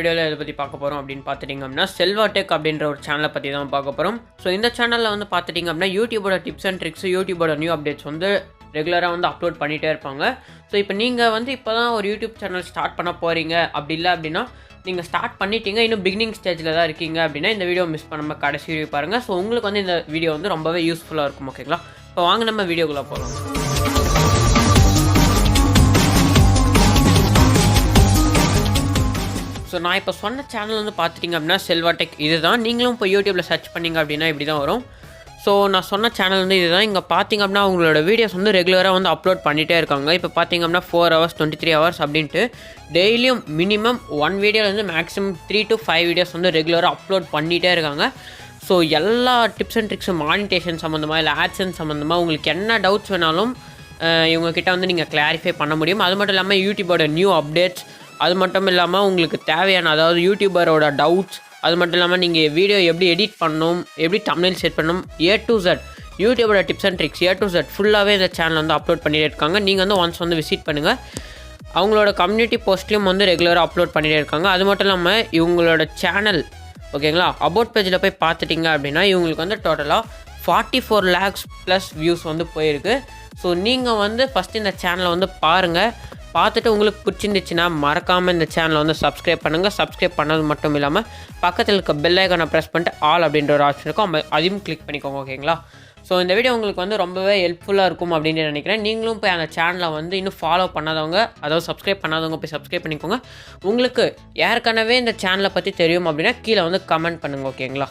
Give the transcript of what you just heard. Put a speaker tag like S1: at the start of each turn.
S1: வீடியோவில் இதை பற்றி பார்க்க போகிறோம் அப்படின்னு பார்த்துட்டிங்க அப்படின்னா செல்வா டெக் அப்படின்ற ஒரு சேனலை பற்றி தான் பார்க்க போகிறோம். ஸோ இந்த சேனலில் வந்து பார்த்துட்டிங்க அப்படின்னா யூடியூபோட டிப்ஸ் அண்ட் ட்ரிக்ஸ், யூடியூபோட நியூ அப்டேட்ஸ் வந்து ரெகுலராக வந்து அப்லோட் பண்ணிகிட்டே இருப்பாங்க. ஸோ இப்போ நீங்கள் வந்து இப்போ தான் ஒரு யூடியூப் சேனல் ஸ்டார்ட் பண்ண போகிறீங்க அப்படி இல்லை அப்படின்னா நீங்கள் ஸ்டார்ட் பண்ணிட்டீங்க, இன்னும் பிகினிங் ஸ்டேஜில் தான் இருக்கீங்க அப்படின்னா இந்த வீடியோ மிஸ் பண்ணாமல் கடைசி வீடியோ பாருங்கள். ஸோ உங்களுக்கு வந்து இந்த வீடியோ வந்து ரொம்பவே யூஸ்ஃபுல்லாக இருக்கும். ஓகேங்களா, இப்போ வாங்க நம்ம வீடியோக்குள்ளே போகலாம். ஸோ நான் இப்போ சொன்ன சேனல் வந்து பார்த்துட்டிங்க அப்படின்னா செல்வா டெக் இது தான். நீங்களும் இப்போ யூடியூப்பில் சர்ச் பண்ணிங்க அப்படின்னா இப்படி தான் வரும். ஸோ நான் சொன்ன சேனல் வந்து இதுதான். இங்கே பார்த்திங்க அப்படின்னா அவங்களோட வீடியோஸ் வந்து ரெகுலராக வந்து அப்லோட் பண்ணிகிட்டே இருக்காங்க. இப்போ பார்த்திங்க அப்படின்னா 4 hours 23 hours அப்படின்ட்டு டெய்லியும் மினிமம் 1 வீடியோலேருந்து மேக்ஸிமம் 3 to 5 வீடியோஸ் வந்து ரெகுலராக அப்லோட் பண்ணிகிட்டே இருக்காங்க. ஸோ எல்லா டிப்ஸ் அண்ட் ட்ரிக்ஸும் மானிட்டேஷன் சம்மந்தமாக இல்லை ஆட்சன்ஸ் சம்மந்தமாக உங்களுக்கு என்ன டவுட்ஸ் வேணாலும் இவங்கக்கிட்ட வந்து நீங்கள் கிளாரிஃபை பண்ண முடியும். அது மட்டும் இல்லாமல் யூடியூபோட நியூ அப்டேட்ஸ், அது மட்டும் இல்லாமல் உங்களுக்கு தேவையான அதாவது யூடியூபரோட டவுட்ஸ், அது மட்டும் இல்லாமல் நீங்கள் வீடியோ எப்படி எடிட் பண்ணணும், எப்படி தம்ப்நெயில் செட் பண்ணணும், A to Z யூடியூபோட tips and tricks A to Z ஃபுல்லாகவே இந்த சேனல் வந்து அப்லோட் பண்ணிகிட்டே இருக்காங்க. நீங்கள் வந்து ஒன்ஸ் வந்து விசிட் பண்ணுங்கள். அவங்களோட கம்யூனிட்டி போஸ்ட்லேயும் வந்து ரெகுலராக அப்லோட் பண்ணிகிட்டே இருக்காங்க. அது மட்டும் இல்லாமல் இவங்களோட சேனல் ஓகேங்களா அபவுட் பேஜில் போய் பார்த்துட்டிங்க அப்படின்னா இவங்களுக்கு வந்து டோட்டலாக 44 lakhs + வியூஸ் வந்து போயிருக்கு. ஸோ நீங்கள் வந்து ஃபஸ்ட்டு இந்த சேனலை வந்து பாருங்கள். பார்த்துட்டு உங்களுக்கு பிடிச்சிருந்துச்சுன்னா மறக்காமல் இந்த சேனலை வந்து சப்ஸ்கிரைப் பண்ணுங்கள். சப்ஸ்கிரைப் பண்ணது மட்டும் இல்லாமல் பக்கத்தில் இருக்க பெல் ஐக்கானை ப்ரெஸ் பண்ணிட்டு ஆல் அப்படின்ற ஒரு ஆப்ஷன் இருக்கும், அதையும் கிளிக் பண்ணிக்கோங்க. ஓகேங்களா, ஸோ இந்த வீடியோ உங்களுக்கு வந்து ரொம்பவே ஹெல்ப்ஃபுல்லாக இருக்கும் அப்படின்னு நினைக்கிறேன். நீங்களும் போய் அந்த சேனலை வந்து இன்னும் ஃபாலோ பண்ணாதவங்க, அதாவது சப்ஸ்கிரைப் பண்ணாதவங்க போய் சப்ஸ்கிரைப் பண்ணிக்கோங்க. உங்களுக்கு ஏற்கனவே இந்த சேனலை பற்றி தெரியும் அப்படின்னா கீழே வந்து கமெண்ட் பண்ணுங்கள். ஓகேங்களா.